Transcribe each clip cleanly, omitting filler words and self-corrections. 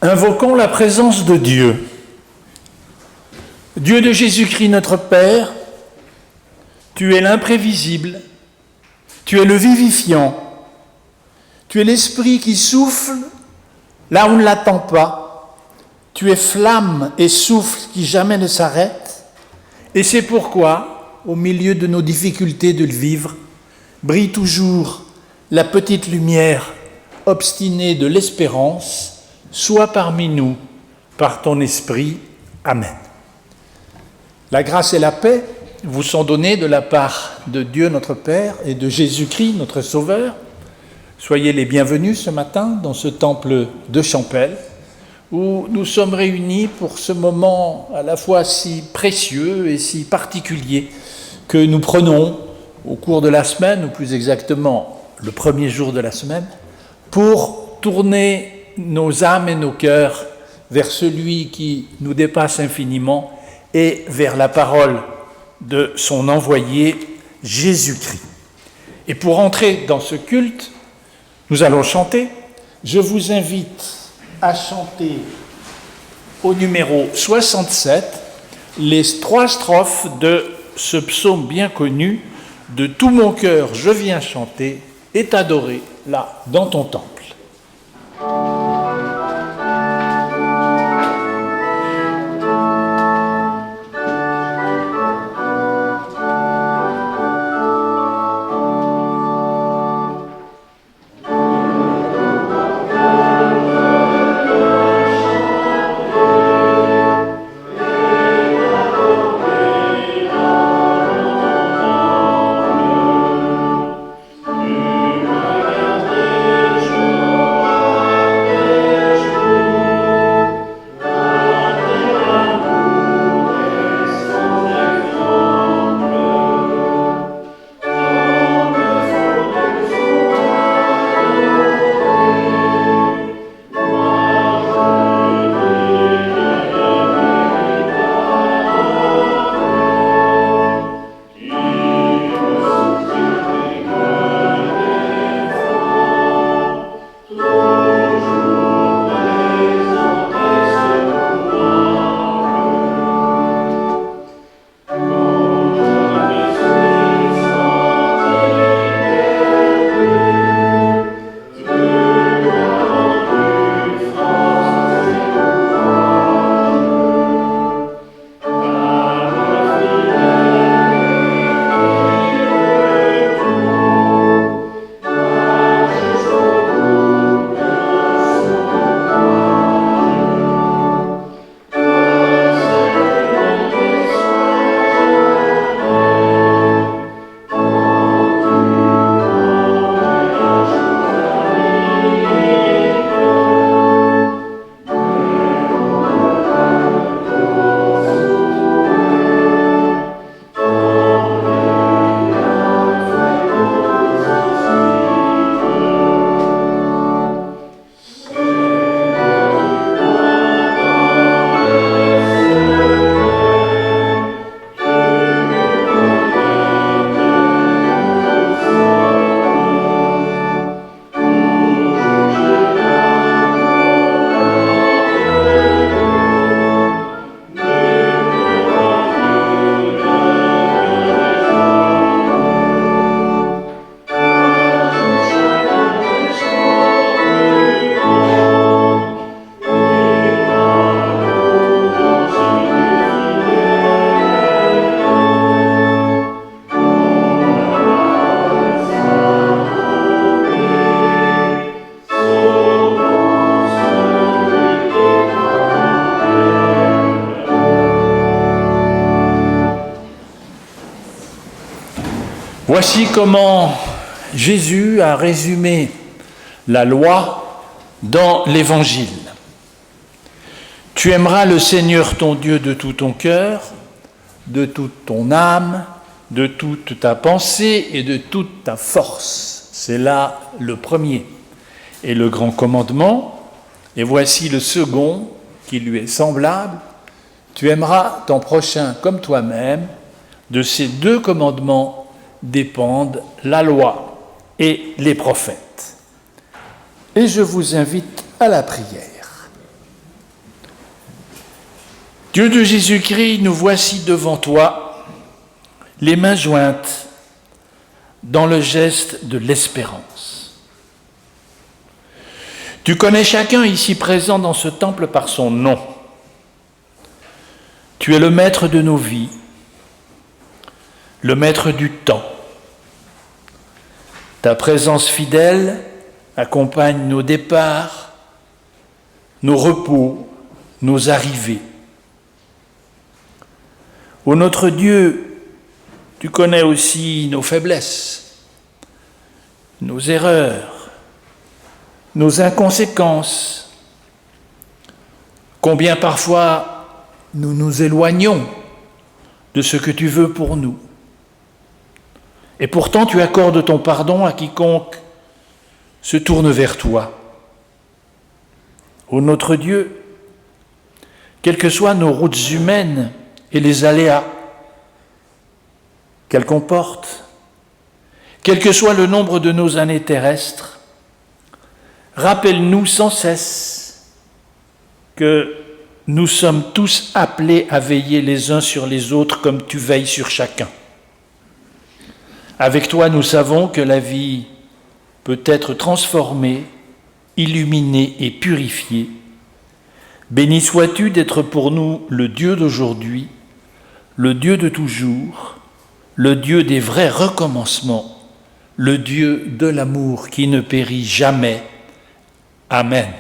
Invoquons la présence de Dieu. Dieu de Jésus-Christ notre Père, tu es l'imprévisible, tu es le vivifiant, tu es l'esprit qui souffle là où on ne l'attend pas, tu es flamme et souffle qui jamais ne s'arrête, et c'est pourquoi, au milieu de nos difficultés de le vivre, brille toujours la petite lumière obstinée de l'espérance. Sois parmi nous, par ton esprit. Amen. La grâce et la paix vous sont données de la part de Dieu notre Père et de Jésus-Christ notre Sauveur. Soyez les bienvenus ce matin dans ce temple de Champel, où nous sommes réunis pour ce moment à la fois si précieux et si particulier que nous prenons au cours de la semaine, ou plus exactement le premier jour de la semaine, pour tourner nos âmes et nos cœurs vers celui qui nous dépasse infiniment et vers la parole de son envoyé Jésus-Christ. Et pour entrer dans ce culte, nous allons chanter. Je vous invite à chanter au numéro 67 les 3 strophes de ce psaume bien connu « De tout mon cœur je viens chanter et t'adorer là dans ton temple ». Voici comment Jésus a résumé la loi dans l'Évangile. Tu aimeras le Seigneur ton Dieu de tout ton cœur, de toute ton âme, de toute ta pensée et de toute ta force. C'est là le premier et le grand commandement. Et voici le second qui lui est semblable. Tu aimeras ton prochain comme toi-même. De ces 2 commandements dépendent la loi et les prophètes. Et je vous invite à la prière. Dieu de Jésus-Christ, nous voici devant toi, les mains jointes dans le geste de l'espérance. Tu connais chacun ici présent dans ce temple par son nom. Tu es le maître de nos vies, le maître du temps. Ta présence fidèle accompagne nos départs, nos repos, nos arrivées. Ô notre Dieu, tu connais aussi nos faiblesses, nos erreurs, nos inconséquences, combien parfois nous nous éloignons de ce que tu veux pour nous. Et pourtant tu accordes ton pardon à quiconque se tourne vers toi. Ô notre Dieu, quelles que soient nos routes humaines et les aléas qu'elles comportent, quel que soit le nombre de nos années terrestres, rappelle-nous sans cesse que nous sommes tous appelés à veiller les uns sur les autres comme tu veilles sur chacun. Avec toi, nous savons que la vie peut être transformée, illuminée et purifiée. Béni sois-tu d'être pour nous le Dieu d'aujourd'hui, le Dieu de toujours, le Dieu des vrais recommencements, le Dieu de l'amour qui ne périt jamais. Amen.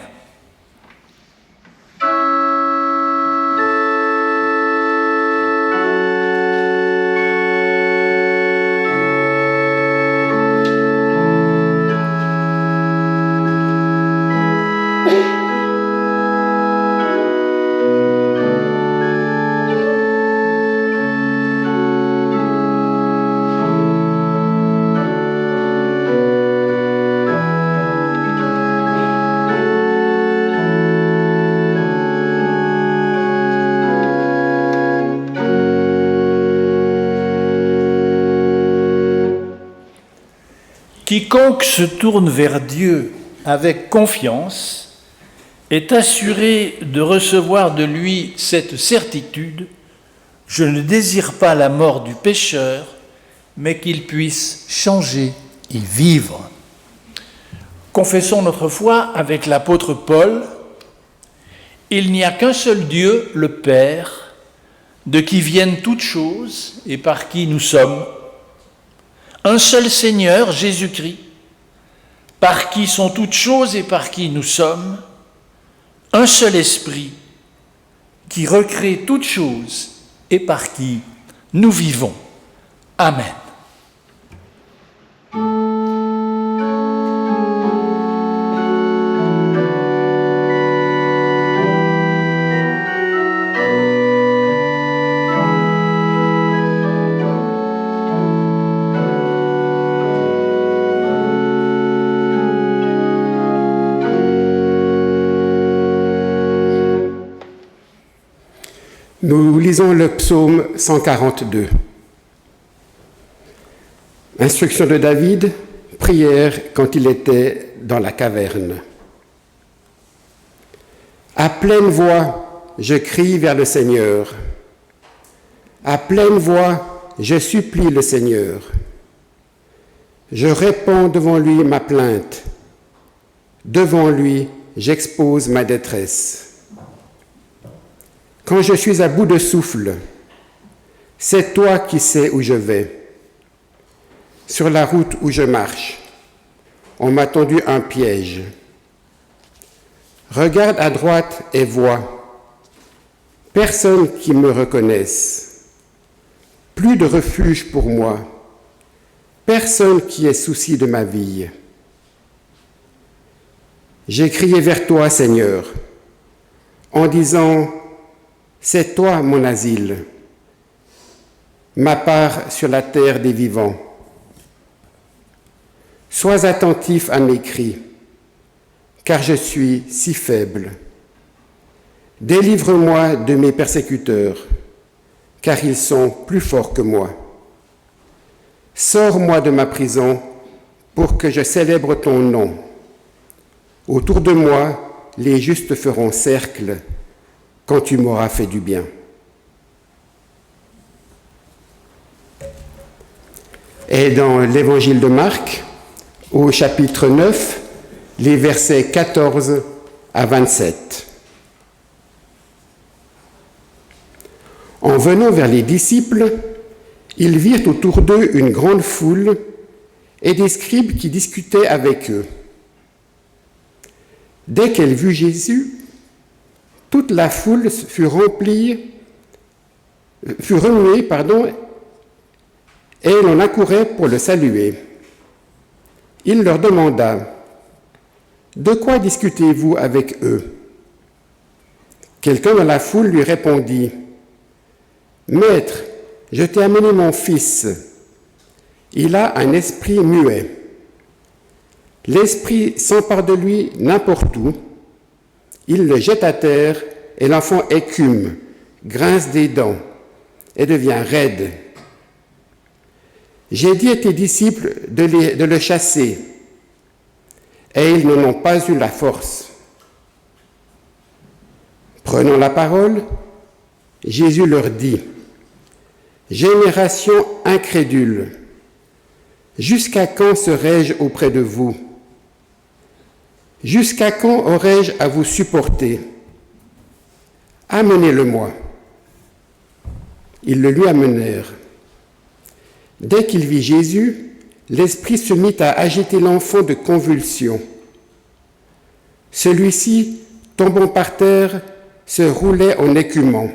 Quiconque se tourne vers Dieu avec confiance est assuré de recevoir de lui cette certitude: je ne désire pas la mort du pécheur, mais qu'il puisse changer et vivre. Confessons notre foi avec l'apôtre Paul. Il n'y a qu'un seul Dieu, le Père, de qui viennent toutes choses et par qui nous sommes. Un seul Seigneur, Jésus-Christ, par qui sont toutes choses et par qui nous sommes. Un seul Esprit, qui recrée toutes choses et par qui nous vivons. Amen. Nous lisons le psaume 142. Instruction de David, prière quand il était dans la caverne. À pleine voix, je crie vers le Seigneur. À pleine voix, je supplie le Seigneur. Je répands devant lui ma plainte. Devant lui, j'expose ma détresse. Quand je suis à bout de souffle, c'est toi qui sais où je vais. Sur la route où je marche, on m'a tendu un piège. Regarde à droite et vois. Personne qui me reconnaisse. Plus de refuge pour moi. Personne qui ait souci de ma vie. J'ai crié vers toi, Seigneur, en disant: c'est toi mon asile, ma part sur la terre des vivants. Sois attentif à mes cris, car je suis si faible. Délivre-moi de mes persécuteurs, car ils sont plus forts que moi. Sors-moi de ma prison pour que je célèbre ton nom. Autour de moi, les justes feront cercle quand tu m'auras fait du bien. est dans l'évangile de Marc, au chapitre 9, les versets 14 à 27. En venant vers les disciples, ils virent autour d'eux une grande foule et des scribes qui discutaient avec eux. Dès qu'elle vit Jésus, toute la foule fut remuée, et l'on accourait pour le saluer. Il leur demanda : « De quoi discutez-vous avec eux ?» Quelqu'un dans la foule lui répondit : « Maître, je t'ai amené mon fils. Il a un esprit muet. L'esprit s'empare de lui n'importe où. Il le jette à terre et l'enfant écume, grince des dents et devient raide. J'ai dit à tes disciples de le chasser, et ils n'en ont pas eu la force. » Prenant la parole, Jésus leur dit : « Génération incrédule, jusqu'à quand serai-je auprès de vous ? Jusqu'à quand aurai-je à vous supporter ? Amenez-le-moi. » Ils le lui amenèrent. Dès qu'il vit Jésus, l'esprit se mit à agiter l'enfant de convulsions. Celui-ci, tombant par terre, se roulait en écumant.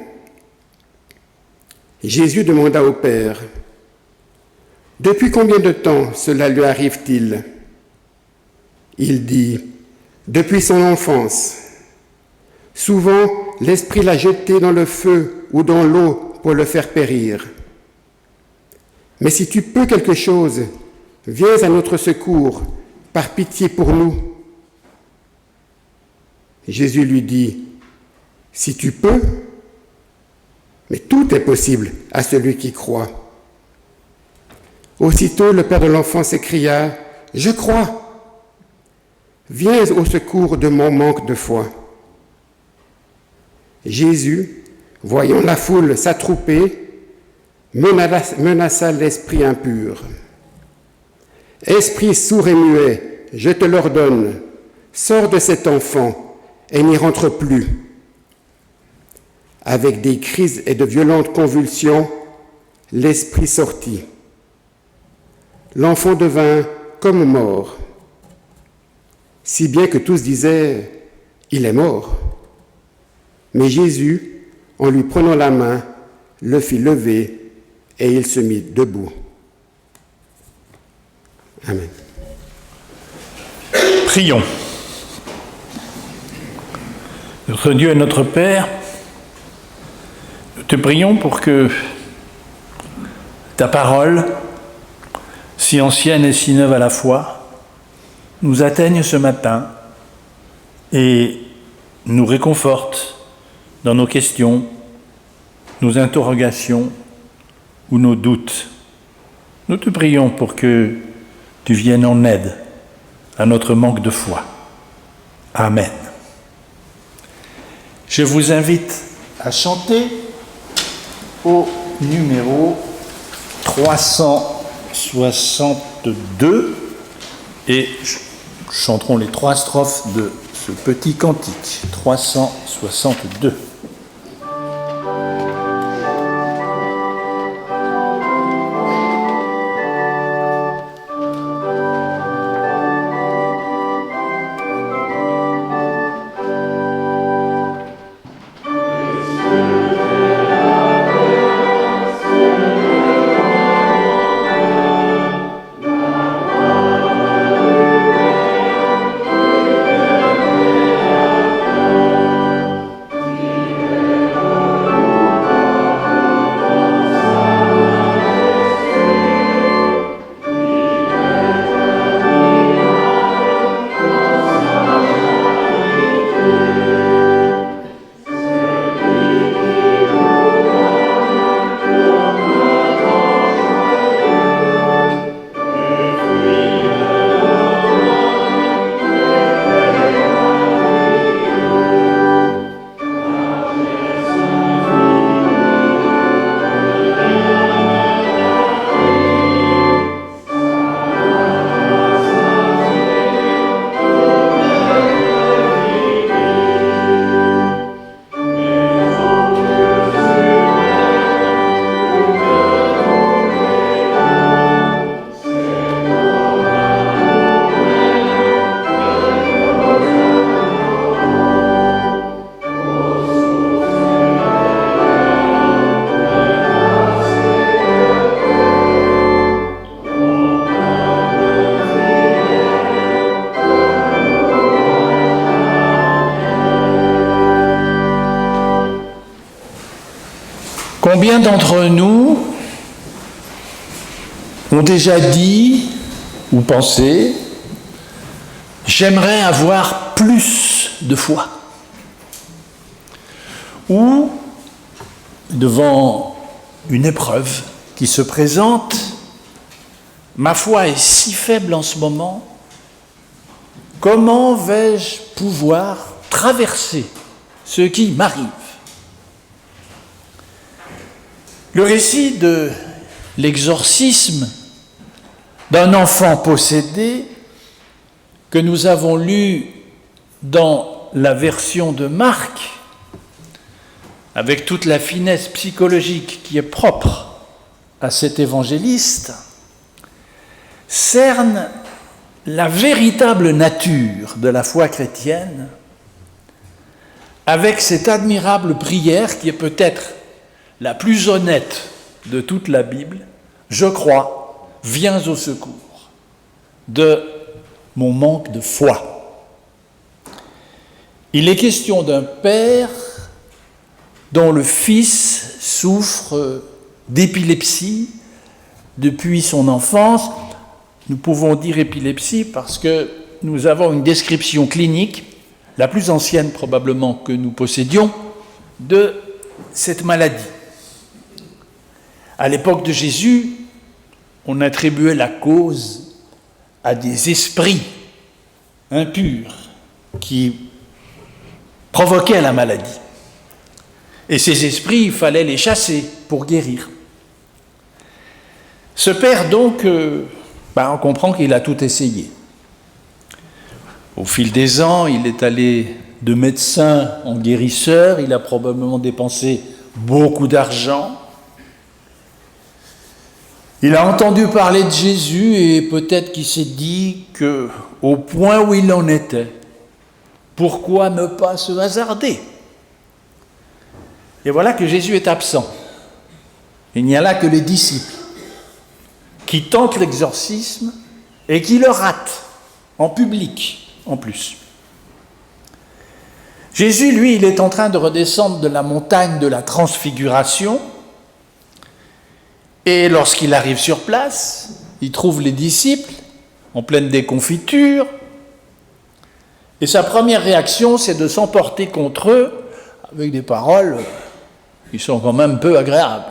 Jésus demanda au Père : « Depuis combien de temps cela lui arrive-t-il ? » Il dit : « Depuis son enfance. Souvent, l'Esprit l'a jeté dans le feu ou dans l'eau pour le faire périr. Mais si tu peux quelque chose, viens à notre secours, par pitié pour nous. » Jésus lui dit : « Si tu peux, mais tout est possible à celui qui croit. » Aussitôt, le père de l'enfant s'écria : « Je crois. Viens au secours de mon manque de foi. » Jésus, voyant la foule s'attrouper, menaça l'esprit impur. « Esprit sourd et muet, je te l'ordonne, sors de cet enfant et n'y rentre plus. » Avec des crises et de violentes convulsions, l'esprit sortit. L'enfant devint comme mort, si bien que tous disaient : « Il est mort. » Mais Jésus, en lui prenant la main, le fit lever et il se mit debout. Amen. Prions. Notre Dieu et notre Père, nous te prions pour que ta parole, si ancienne et si neuve à la fois, nous atteigne ce matin et nous réconforte dans nos questions, nos interrogations ou nos doutes. Nous te prions pour que tu viennes en aide à notre manque de foi. Amen. Je vous invite à chanter au numéro 362 et chanterons les 3 strophes de ce petit cantique. 362. Combien d'entre nous ont déjà dit ou pensé « J'aimerais avoir plus de foi » ou devant une épreuve qui se présente, ma foi est si faible en ce moment, comment vais-je pouvoir traverser ce qui m'arrive? Le récit de l'exorcisme d'un enfant possédé que nous avons lu dans la version de Marc, avec toute la finesse psychologique qui est propre à cet évangéliste, cerne la véritable nature de la foi chrétienne avec cette admirable prière qui est peut-être la plus honnête de toute la Bible. Je crois, viens au secours de mon manque de foi. Il est question d'un père dont le fils souffre d'épilepsie depuis son enfance. Nous pouvons dire épilepsie parce que nous avons une description clinique, la plus ancienne probablement que nous possédions, de cette maladie. À l'époque de Jésus, on attribuait la cause à des esprits impurs qui provoquaient la maladie. Et ces esprits, il fallait les chasser pour guérir. Ce père, donc, on comprend qu'il a tout essayé. Au fil des ans, il est allé de médecin en guérisseur, il a probablement dépensé beaucoup d'argent. Il a entendu parler de Jésus et peut-être qu'il s'est dit qu'au point où il en était, pourquoi ne pas se hasarder? Et voilà que Jésus est absent. Il n'y a là que les disciples qui tentent l'exorcisme et qui le ratent en public en plus. Jésus, lui, il est en train de redescendre de la montagne de la transfiguration et lorsqu'il arrive sur place, il trouve les disciples en pleine déconfiture et sa première réaction, c'est de s'emporter contre eux avec des paroles qui sont quand même peu agréables.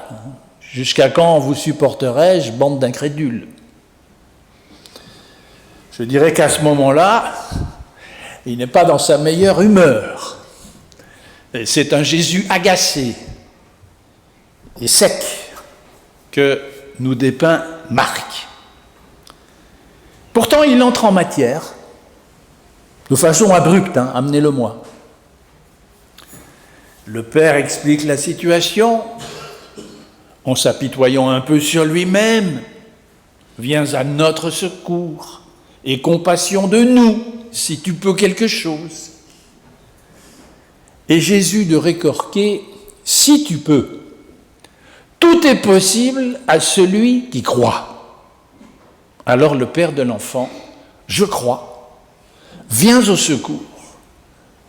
Jusqu'à quand vous supporterai-je, bande d'incrédules? Je dirais qu'à ce moment-là, il n'est pas dans sa meilleure humeur. Et c'est un Jésus agacé et sec que nous dépeint Marc. Pourtant, il entre en matière, de façon abrupte, amenez-le-moi. Le père explique la situation, en s'apitoyant un peu sur lui-même, viens à notre secours, et compassion de nous, si tu peux quelque chose. Et Jésus de rétorquer, si tu peux, tout est possible à celui qui croit. Alors le père de l'enfant, je crois, viens au secours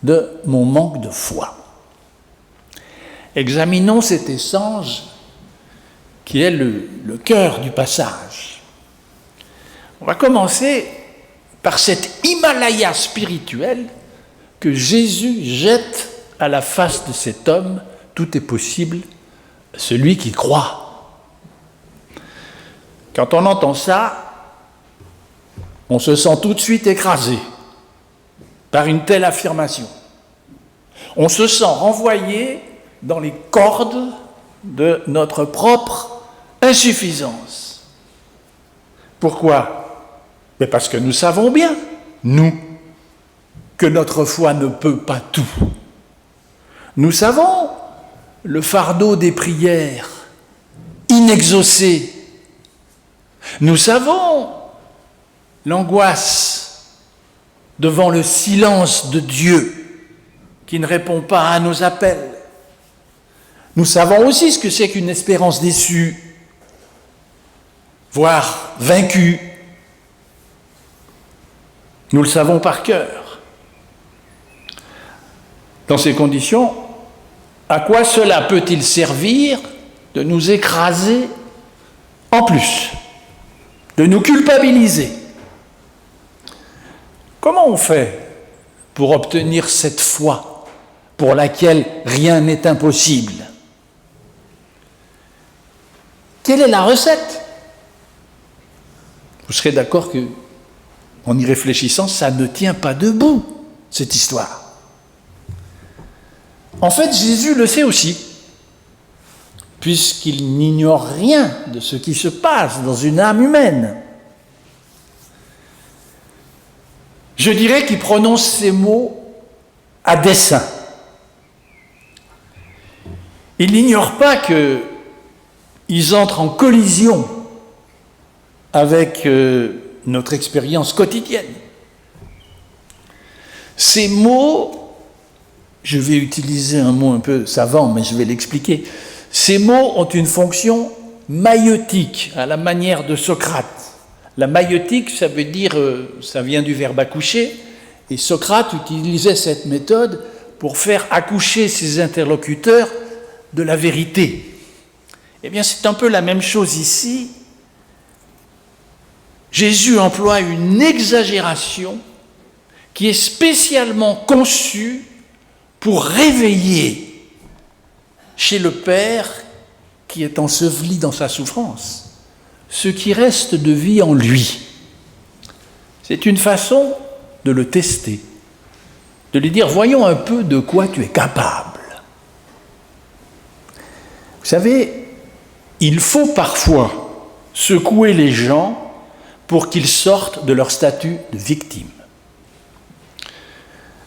de mon manque de foi. Examinons cet échange qui est le cœur du passage. On va commencer par cet Himalaya spirituel que Jésus jette à la face de cet homme. Tout est possible à celui qui croit. Quand on entend ça, on se sent tout de suite écrasé par une telle affirmation. On se sent renvoyé dans les cordes de notre propre insuffisance. Pourquoi? Mais parce que nous savons bien, nous, que notre foi ne peut pas tout. Nous savons le fardeau des prières inexaucées. Nous savons l'angoisse devant le silence de Dieu qui ne répond pas à nos appels. Nous savons aussi ce que c'est qu'une espérance déçue, voire vaincue. Nous le savons par cœur. Dans ces conditions, à quoi cela peut-il servir de nous écraser en plus, de nous culpabiliser. Comment on fait pour obtenir cette foi pour laquelle rien n'est impossible? Quelle est la recette? Vous serez d'accord que, en y réfléchissant, ça ne tient pas debout, cette histoire. En fait, Jésus le sait aussi, puisqu'il n'ignore rien de ce qui se passe dans une âme humaine. Je dirais qu'il prononce ces mots à dessein. Il n'ignore pas qu'ils entrent en collision avec notre expérience quotidienne. Ces mots, je vais utiliser un mot un peu savant, mais je vais l'expliquer. Ces mots ont une fonction maïeutique, à la manière de Socrate. La maïeutique, ça veut dire, ça vient du verbe accoucher, et Socrate utilisait cette méthode pour faire accoucher ses interlocuteurs de la vérité. Eh bien, c'est un peu la même chose ici. Jésus emploie une exagération qui est spécialement conçue pour réveiller chez le Père qui est enseveli dans sa souffrance ce qui reste de vie en lui. C'est une façon de le tester, de lui dire « Voyons un peu de quoi tu es capable ». Vous savez, il faut parfois secouer les gens pour qu'ils sortent de leur statut de victime.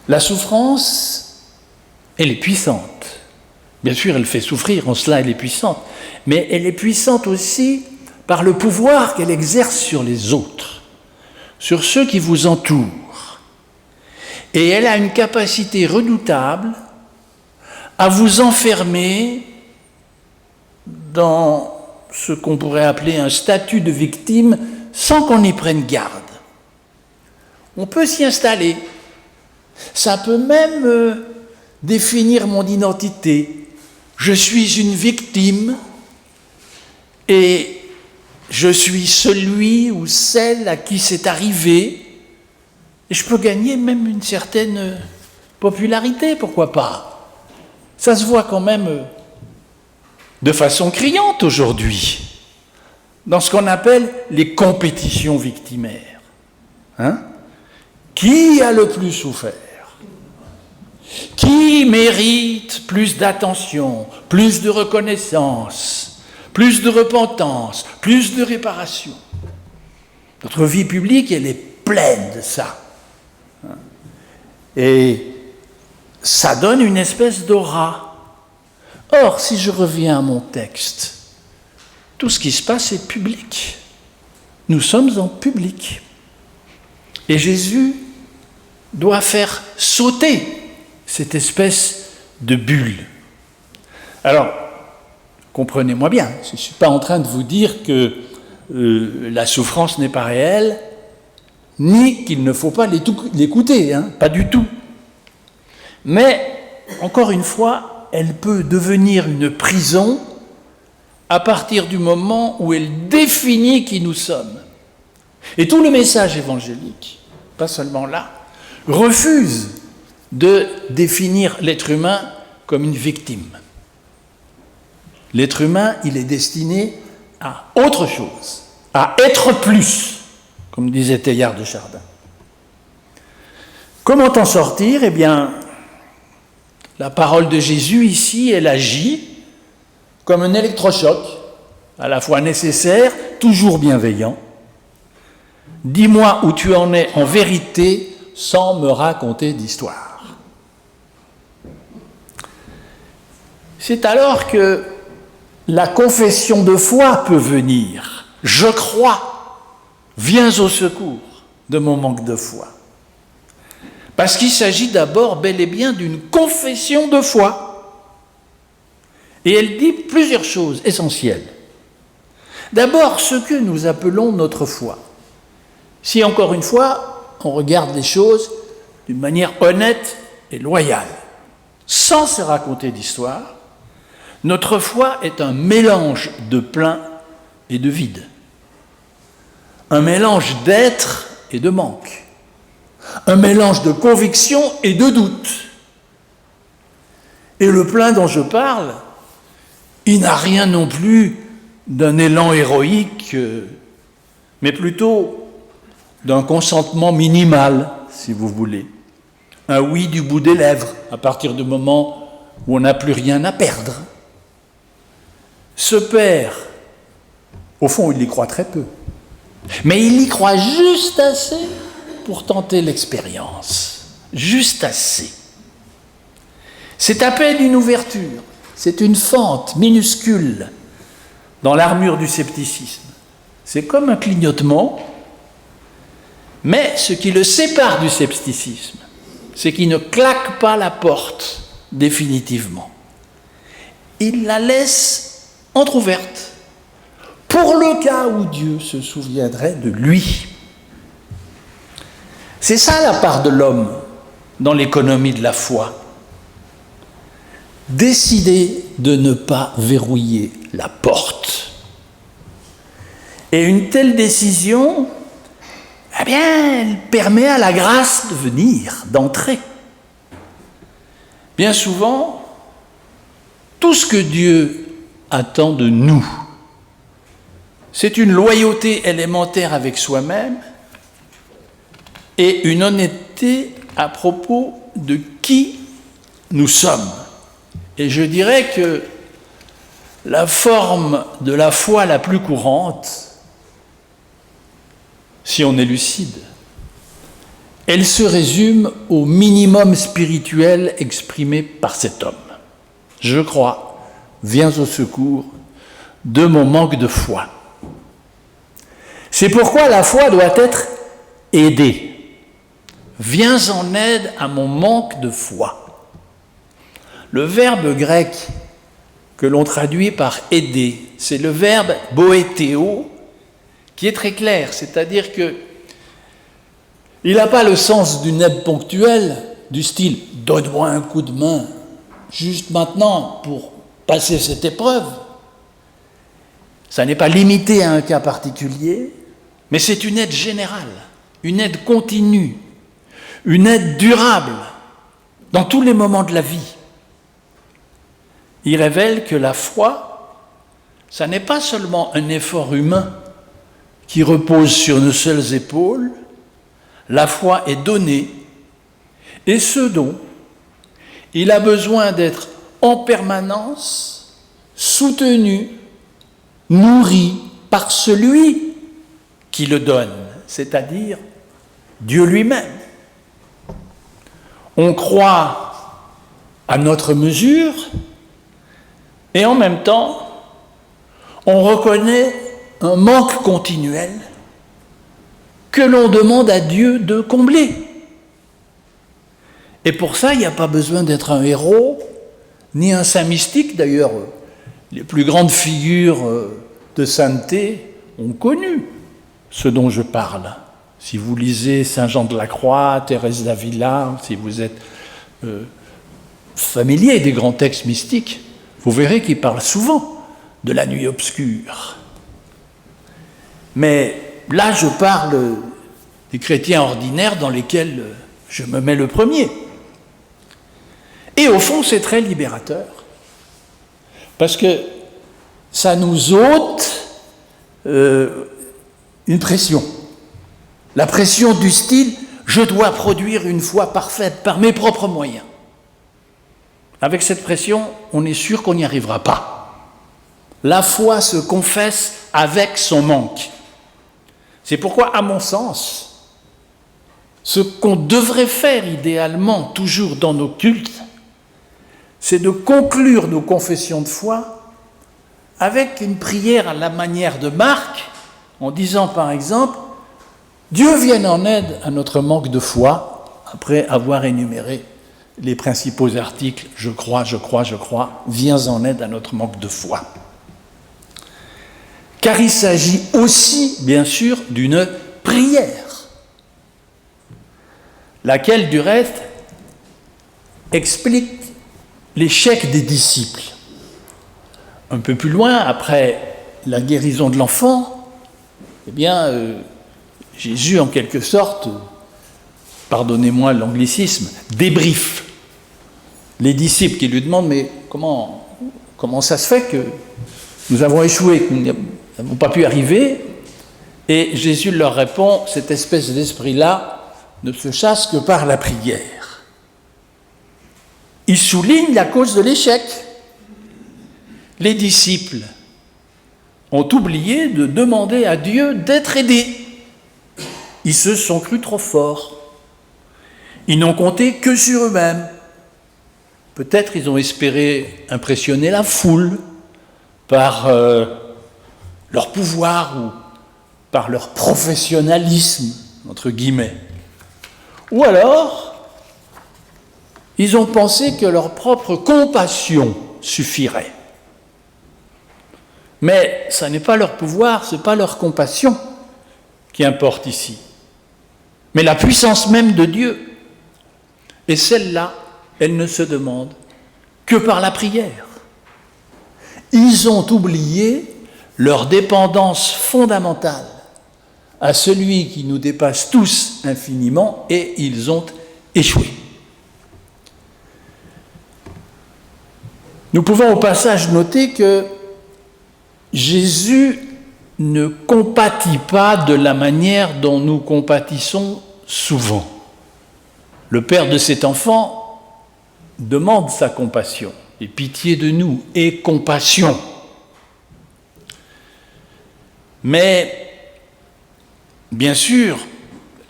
La souffrance, elle est puissante. Bien sûr, elle fait souffrir, en cela elle est puissante, mais elle est puissante aussi par le pouvoir qu'elle exerce sur les autres, sur ceux qui vous entourent. Et elle a une capacité redoutable à vous enfermer dans ce qu'on pourrait appeler un statut de victime sans qu'on y prenne garde. On peut s'y installer. Ça peut même définir mon identité. Je suis une victime et je suis celui ou celle à qui c'est arrivé, et je peux gagner même une certaine popularité, pourquoi pas. Ça se voit quand même de façon criante aujourd'hui, dans ce qu'on appelle les compétitions victimaires. Qui a le plus souffert? Qui mérite plus d'attention, plus de reconnaissance, plus de repentance, plus de réparation? Notre vie publique, elle est pleine de ça. Et ça donne une espèce d'aura. Or, si je reviens à mon texte, tout ce qui se passe est public. Nous sommes en public. Et Jésus doit faire sauter cette espèce de bulle. Alors, comprenez-moi bien, je ne suis pas en train de vous dire que la souffrance n'est pas réelle, ni qu'il ne faut pas l'écouter, pas du tout. Mais, encore une fois, elle peut devenir une prison à partir du moment où elle définit qui nous sommes. Et tout le message évangélique, pas seulement là, refuse de définir l'être humain comme une victime. L'être humain, il est destiné à autre chose, à être plus, comme disait Teilhard de Chardin. Comment en sortir? Eh bien, la parole de Jésus ici, elle agit comme un électrochoc, à la fois nécessaire, toujours bienveillant. Dis-moi où tu en es en vérité sans me raconter d'histoire. C'est alors que la confession de foi peut venir. Je crois, viens au secours de mon manque de foi. Parce qu'il s'agit d'abord bel et bien d'une confession de foi. Et elle dit plusieurs choses essentielles. D'abord, ce que nous appelons notre foi. Si, encore une fois, on regarde les choses d'une manière honnête et loyale, sans se raconter d'histoire, Notre foi est un mélange de plein et de vide. Un mélange d'être et de manque. Un mélange de conviction et de doute. Et le plein dont je parle, il n'a rien non plus d'un élan héroïque, mais plutôt d'un consentement minimal, si vous voulez. Un oui du bout des lèvres, à partir du moment où on n'a plus rien à perdre. Ce père, au fond, il y croit très peu. Mais il y croit juste assez pour tenter l'expérience. Juste assez. C'est à peine une ouverture, c'est une fente minuscule dans l'armure du scepticisme. C'est comme un clignotement, mais ce qui le sépare du scepticisme, c'est qu'il ne claque pas la porte définitivement. Il la laisse entr'ouverte, pour le cas où Dieu se souviendrait de lui. C'est ça la part de l'homme dans l'économie de la foi. Décider de ne pas verrouiller la porte. Et une telle décision, eh bien, elle permet à la grâce de venir, d'entrer. Bien souvent, tout ce que Dieu attend de nous, c'est une loyauté élémentaire avec soi-même et une honnêteté à propos de qui nous sommes. Et je dirais que la forme de la foi la plus courante, si on est lucide, elle se résume au minimum spirituel exprimé par cet homme. Je crois, viens au secours de mon manque de foi. C'est pourquoi la foi doit être aidée. Viens en aide à mon manque de foi. Le verbe grec que l'on traduit par aider, c'est le verbe boétéo, qui est très clair, c'est-à-dire que il n'a pas le sens d'une aide ponctuelle, du style « donne-moi un coup de main juste maintenant pour passer cette épreuve ». Ça n'est pas limité à un cas particulier, mais c'est une aide générale, une aide continue, une aide durable dans tous les moments de la vie. Il révèle que la foi, ça n'est pas seulement un effort humain qui repose sur nos seules épaules. La foi est donnée, et ce don, il a besoin d'être en permanence soutenu, nourri par celui qui le donne, c'est-à-dire Dieu lui-même. On croit à notre mesure, et en même temps, on reconnaît un manque continuel que l'on demande à Dieu de combler. Et pour ça, il n'y a pas besoin d'être un héros, ni un saint mystique. D'ailleurs, les plus grandes figures de sainteté ont connu ce dont je parle. Si vous lisez Saint Jean de la Croix, Thérèse d'Avila, si vous êtes familier des grands textes mystiques, vous verrez qu'ils parlent souvent de la nuit obscure. Mais là, je parle des chrétiens ordinaires dans lesquels je me mets le premier. Et au fond, c'est très libérateur. Parce que ça nous ôte une pression. La pression du style « je dois produire une foi parfaite par mes propres moyens ». Avec cette pression, on est sûr qu'on n'y arrivera pas. La foi se confesse avec son manque. C'est pourquoi, à mon sens, ce qu'on devrait faire idéalement toujours dans nos cultes, c'est de conclure nos confessions de foi avec une prière à la manière de Marc, en disant par exemple « Dieu vienne en aide à notre manque de foi », après avoir énuméré les principaux articles « Je crois, je crois, je crois », viens en aide à notre manque de foi. Car il s'agit aussi, bien sûr, d'une prière, laquelle, du reste, explique l'échec des disciples. un peu plus loin, après la guérison de l'enfant, eh bien, Jésus, en quelque sorte, pardonnez-moi l'anglicisme, débriefe les disciples qui lui demandent « Mais comment ça se fait que nous avons échoué, que nous n'avons pas pu arriver ?» Et Jésus leur répond « Cette espèce d'esprit-là ne se chasse que par la prière. » Il souligne la cause de l'échec. Les disciples ont oublié de demander à Dieu d'être aidés. Ils se sont crus trop forts. Ils n'ont compté que sur eux-mêmes. Peut-être ils ont espéré impressionner la foule par leur pouvoir ou par leur professionnalisme, entre guillemets. Ou alors, ils ont pensé que leur propre compassion suffirait. Mais ça n'est pas leur pouvoir, ce n'est pas leur compassion qui importe ici, mais la puissance même de Dieu. Et celle-là, elle ne se demande que par la prière. Ils ont oublié leur dépendance fondamentale à celui qui nous dépasse tous infiniment et ils ont échoué. Nous pouvons au passage noter que Jésus ne compatit pas de la manière dont nous compatissons souvent. Le père de cet enfant demande sa compassion, et pitié de nous, et compassion. Mais, bien sûr,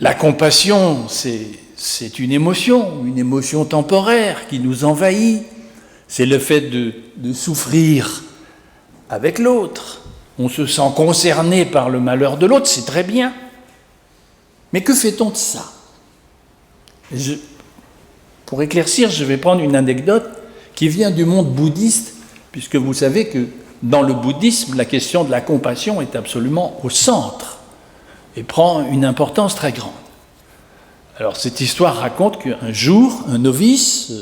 la compassion, c'est une émotion temporaire qui nous envahit. C'est le fait de souffrir avec l'autre. On se sent concerné par le malheur de l'autre, c'est très bien. Mais que fait-on de ça ? Pour éclaircir, je vais prendre une anecdote qui vient du monde bouddhiste, puisque vous savez que dans le bouddhisme, la question de la compassion est absolument au centre et prend une importance très grande. Alors cette histoire raconte qu'un jour, un novice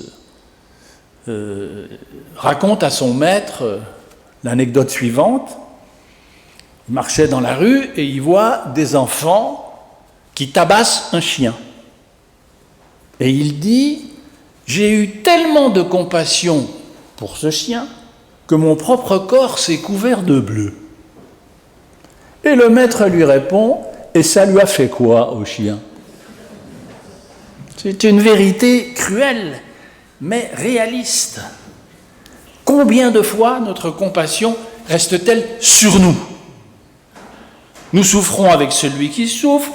raconte à son maître l'anecdote suivante. Il marchait dans la rue et il voit des enfants qui tabassent un chien. Et il dit « J'ai eu tellement de compassion pour ce chien que mon propre corps s'est couvert de bleu. » Et le maître lui répond « Et ça lui a fait quoi au chien ?» C'est une vérité cruelle, mais réaliste. Combien de fois notre compassion reste-t-elle sur nous ? Nous souffrons avec celui qui souffre,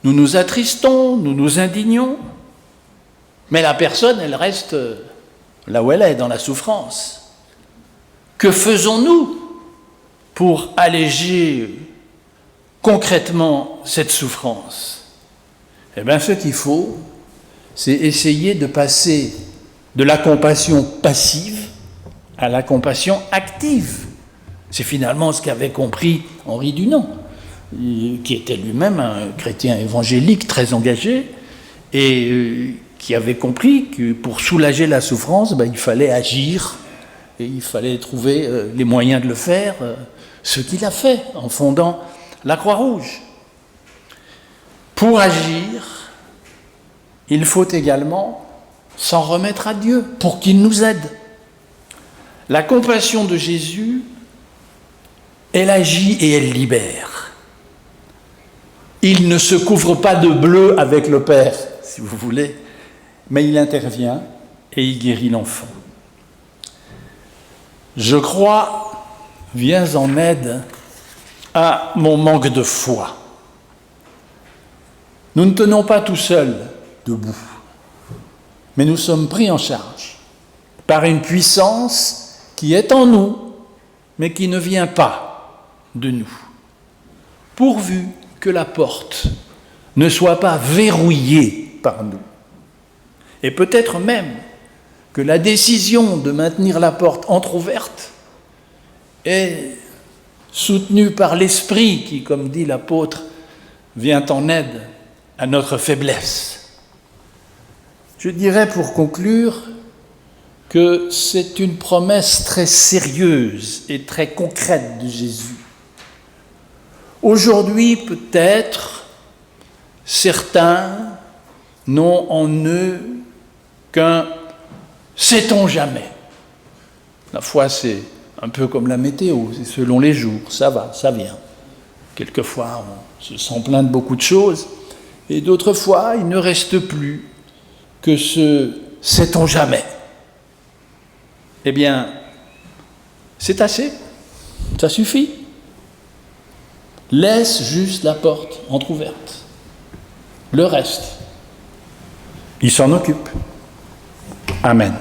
nous nous attristons, nous nous indignons, mais la personne, elle reste là où elle est, dans la souffrance. Que faisons-nous pour alléger concrètement cette souffrance ? Eh bien, ce qu'il faut, c'est essayer de passer de la compassion passive à la compassion active. C'est finalement ce qu'avait compris Henri Dunant, qui était lui-même un chrétien évangélique très engagé et qui avait compris que pour soulager la souffrance, il fallait agir et il fallait trouver les moyens de le faire, ce qu'il a fait en fondant la Croix-Rouge. Pour agir, il faut également s'en remettre à Dieu pour qu'il nous aide. La compassion de Jésus, elle agit et elle libère. Il ne se couvre pas de bleu avec le Père, si vous voulez, mais il intervient et il guérit l'enfant. Je crois, viens en aide à mon manque de foi. Nous ne tenons pas tout seuls debout, mais nous sommes pris en charge par une puissance qui est en nous, mais qui ne vient pas de nous. Pourvu que la porte ne soit pas verrouillée par nous. Et peut-être même que la décision de maintenir la porte entr'ouverte est soutenue par l'Esprit qui, comme dit l'apôtre, vient en aide à notre faiblesse. Je dirais pour conclure que c'est une promesse très sérieuse et très concrète de Jésus. Aujourd'hui, peut-être, certains n'ont en eux qu'un « sait-on jamais ». La foi, c'est un peu comme la météo, c'est selon les jours, ça va, ça vient. Quelquefois, on se sent plein de beaucoup de choses, et d'autres fois, il ne reste plus que ce « sait-on jamais ». Eh bien, c'est assez, ça suffit. Laisse juste la porte entr'ouverte. Le reste, il s'en occupe. Amen.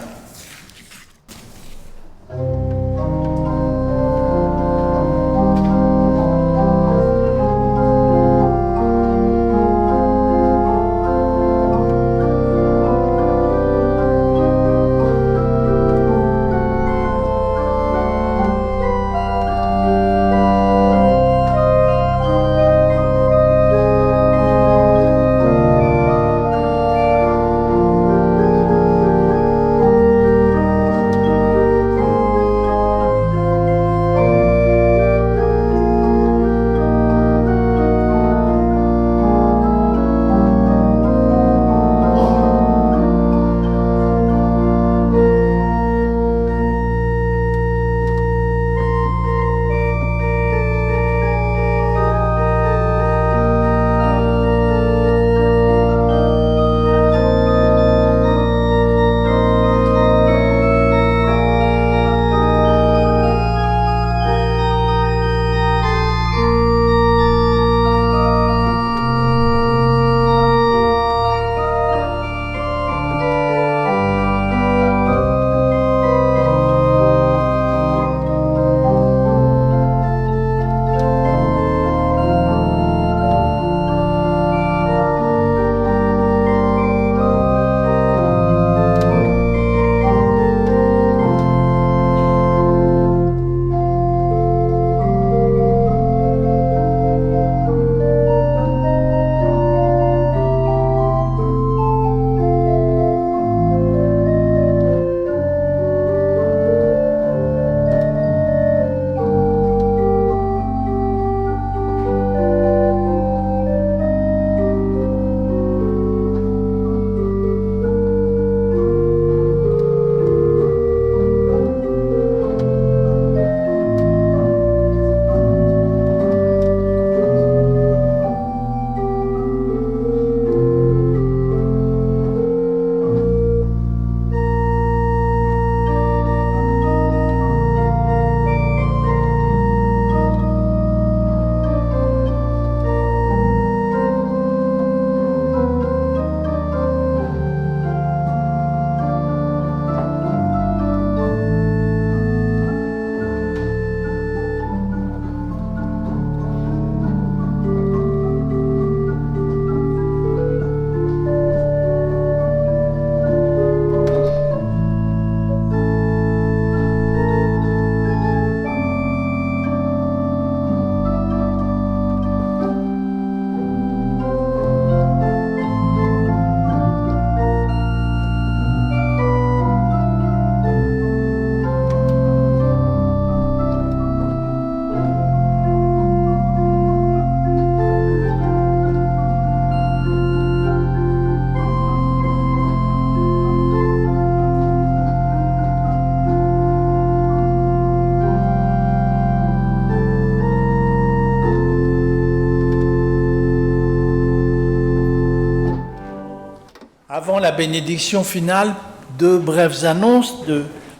Avant la bénédiction finale, deux brèves annonces.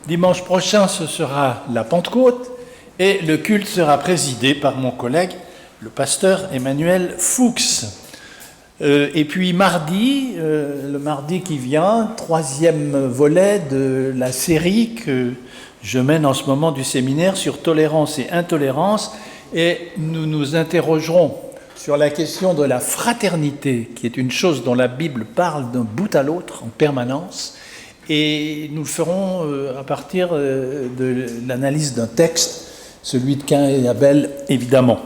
Dimanche prochain, ce sera la Pentecôte et le culte sera présidé par mon collègue, le pasteur Emmanuel Fuchs. Et puis mardi, le mardi qui vient, troisième volet de la série que je mène en ce moment du séminaire sur tolérance et intolérance, et nous nous interrogerons sur la question de la fraternité, qui est une chose dont la Bible parle d'un bout à l'autre en permanence, et nous le ferons à partir de l'analyse d'un texte, celui de Caïn et Abel, évidemment.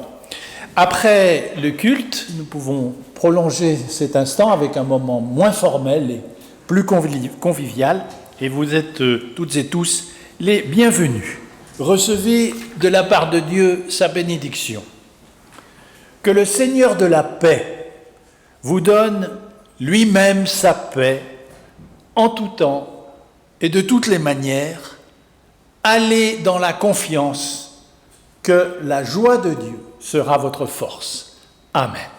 Après le culte, nous pouvons prolonger cet instant avec un moment moins formel et plus convivial, et vous êtes toutes et tous les bienvenus. Recevez de la part de Dieu sa bénédiction. Que le Seigneur de la paix vous donne lui-même sa paix en tout temps et de toutes les manières. Allez dans la confiance que la joie de Dieu sera votre force. Amen.